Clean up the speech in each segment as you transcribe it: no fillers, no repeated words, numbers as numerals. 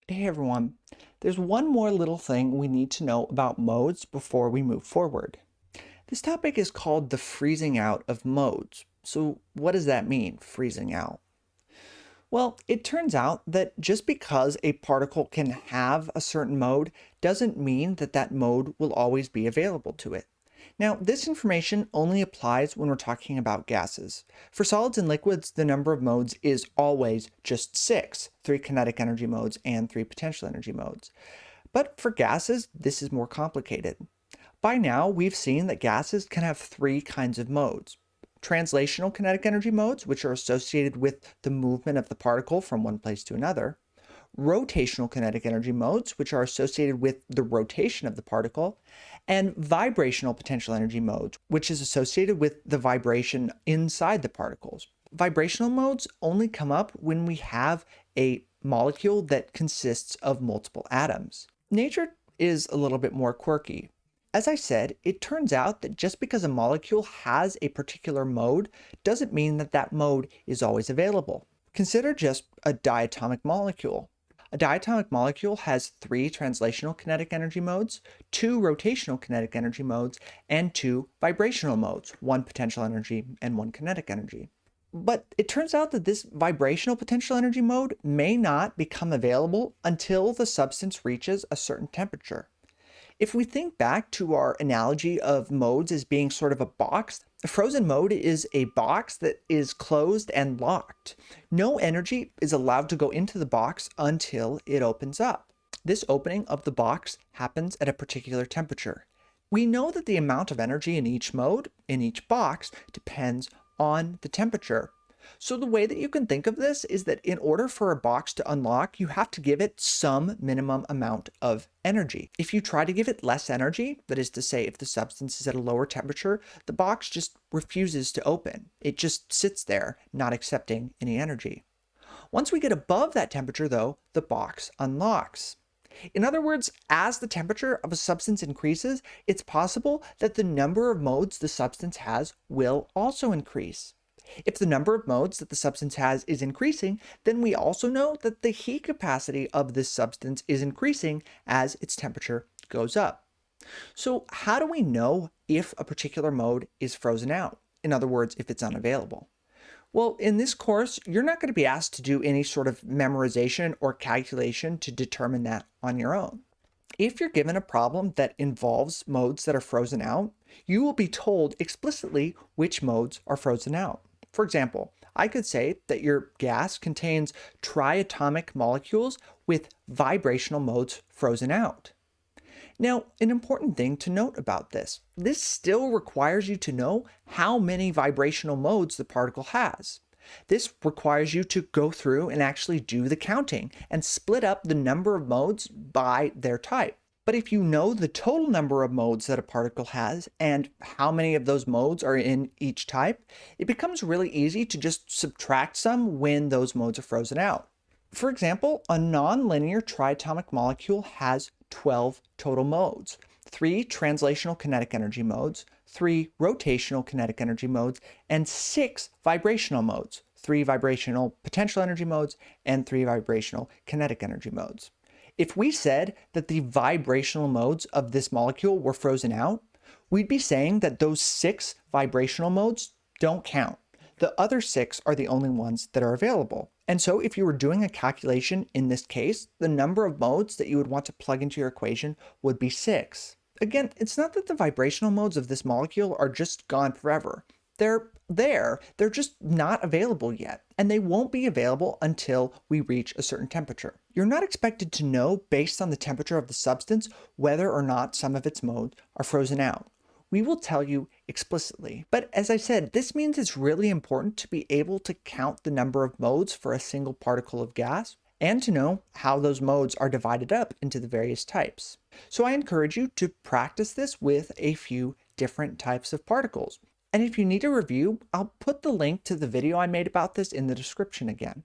Hey everyone, there's one more little thing we need to know about modes before we move forward. This topic is called the freezing out of modes. So what does that mean, freezing out? Well, it turns out that just because a particle can have a certain mode doesn't mean that that mode will always be available to it. Now, this information only applies when we're talking about gases. For solids and liquids, the number of modes is always just six, three kinetic energy modes and three potential energy modes. But for gases, this is more complicated. By now, we've seen that gases can have three kinds of modes. Translational kinetic energy modes, which are associated with the movement of the particle from one place to another. Rotational kinetic energy modes, which are associated with the rotation of the particle. And vibrational potential energy modes, which is associated with the vibration inside the particles. Vibrational modes only come up when we have a molecule that consists of multiple atoms. Nature is a little bit more quirky. As I said, it turns out that just because a molecule has a particular mode doesn't mean that that mode is always available. Consider just a diatomic molecule. A diatomic molecule has three translational kinetic energy modes, two rotational kinetic energy modes, and two vibrational modes, one potential energy and one kinetic energy. But it turns out that this vibrational potential energy mode may not become available until the substance reaches a certain temperature. If we think back to our analogy of modes as being sort of a box, a frozen mode is a box that is closed and locked. No energy is allowed to go into the box until it opens up. This opening of the box happens at a particular temperature. We know that the amount of energy in each mode, in each box, depends on the temperature. So the way that you can think of this is that in order for a box to unlock, you have to give it some minimum amount of energy. If you try to give it less energy, that is to say, if the substance is at a lower temperature, the box just refuses to open. It just sits there, not accepting any energy. Once we get above that temperature, though, the box unlocks. In other words, as the temperature of a substance increases, it's possible that the number of modes the substance has will also increase. If the number of modes that the substance has is increasing, then we also know that the heat capacity of this substance is increasing as its temperature goes up. So how do we know if a particular mode is frozen out? In other words, if it's unavailable? Well, in this course, you're not going to be asked to do any sort of memorization or calculation to determine that on your own. If you're given a problem that involves modes that are frozen out, you will be told explicitly which modes are frozen out. For example, I could say that your gas contains triatomic molecules with vibrational modes frozen out. Now, an important thing to note about this still requires you to know how many vibrational modes the particle has. This requires you to go through and actually do the counting and split up the number of modes by their type. But if you know the total number of modes that a particle has and how many of those modes are in each type, it becomes really easy to just subtract some when those modes are frozen out. For example, a nonlinear triatomic molecule has 12 total modes, 3 translational kinetic energy modes, 3 rotational kinetic energy modes, and 6 vibrational modes, 3 vibrational potential energy modes, and 3 vibrational kinetic energy modes. If we said that the vibrational modes of this molecule were frozen out, we'd be saying that those 6 vibrational modes don't count. The other 6 are the only ones that are available. And so if you were doing a calculation in this case, the number of modes that you would want to plug into your equation would be 6. Again, it's not that the vibrational modes of this molecule are just gone forever. They're there, they're just not available yet, and they won't be available until we reach a certain temperature. You're not expected to know based on the temperature of the substance whether or not some of its modes are frozen out. We will tell you explicitly. But as I said, this means it's really important to be able to count the number of modes for a single particle of gas and to know how those modes are divided up into the various types. So I encourage you to practice this with a few different types of particles. And if you need a review, I'll put the link to the video I made about this in the description again.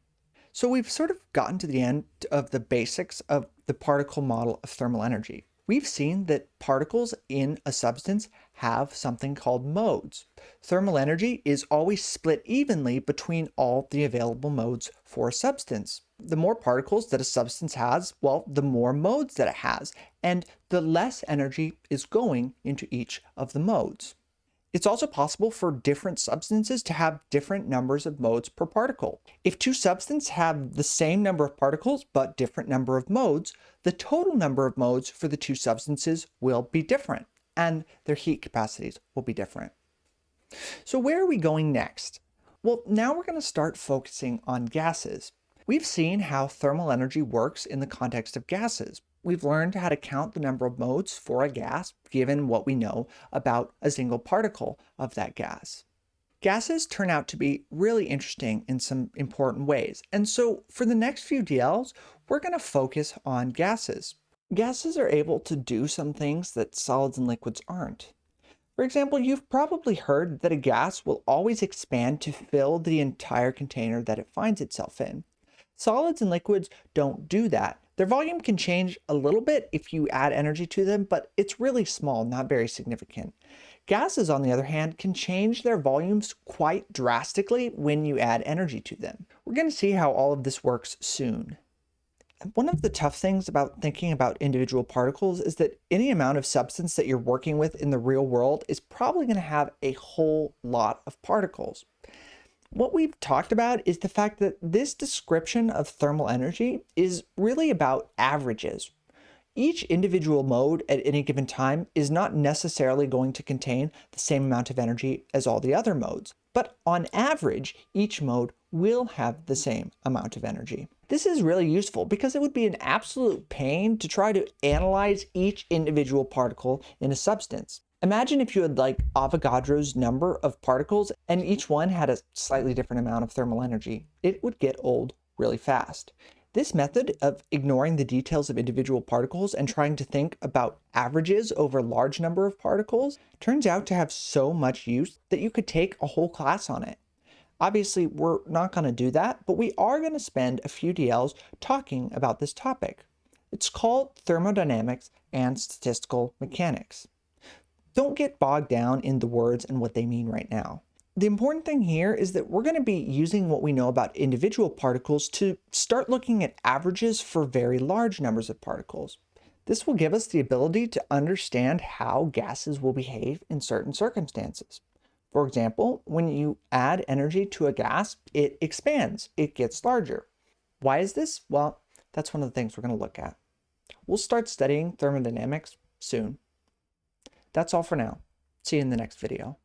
So we've sort of gotten to the end of the basics of the particle model of thermal energy. We've seen that particles in a substance have something called modes. Thermal energy is always split evenly between all the available modes for a substance. The more particles that a substance has, well, the more modes that it has, and the less energy is going into each of the modes. It's also possible for different substances to have different numbers of modes per particle. If two substances have the same number of particles but different number of modes, the total number of modes for the two substances will be different, and their heat capacities will be different. So where are we going next? Well, now we're going to start focusing on gases. We've seen how thermal energy works in the context of gases. We've learned how to count the number of modes for a gas given what we know about a single particle of that gas. Gases turn out to be really interesting in some important ways, and so for the next few DLs, we're going to focus on gases. Gases are able to do some things that solids and liquids aren't. For example, you've probably heard that a gas will always expand to fill the entire container that it finds itself in. Solids and liquids don't do that. Their volume can change a little bit if you add energy to them, but it's really small, not very significant. Gases, on the other hand, can change their volumes quite drastically when you add energy to them. We're going to see how all of this works soon. One of the tough things about thinking about individual particles is that any amount of substance that you're working with in the real world is probably going to have a whole lot of particles. What we've talked about is the fact that this description of thermal energy is really about averages. Each individual mode at any given time is not necessarily going to contain the same amount of energy as all the other modes, but on average, each mode will have the same amount of energy. This is really useful because it would be an absolute pain to try to analyze each individual particle in a substance. Imagine if you had like Avogadro's number of particles and each one had a slightly different amount of thermal energy. It would get old really fast. This method of ignoring the details of individual particles and trying to think about averages over a large number of particles turns out to have so much use that you could take a whole class on it. Obviously, we're not going to do that, but we are going to spend a few DLs talking about this topic. It's called thermodynamics and statistical mechanics. Don't get bogged down in the words and what they mean right now. The important thing here is that we're going to be using what we know about individual particles to start looking at averages for very large numbers of particles. This will give us the ability to understand how gases will behave in certain circumstances. For example, when you add energy to a gas, it expands, it gets larger. Why is this? Well, that's one of the things we're going to look at. We'll start studying thermodynamics soon. That's all for now. See you in the next video.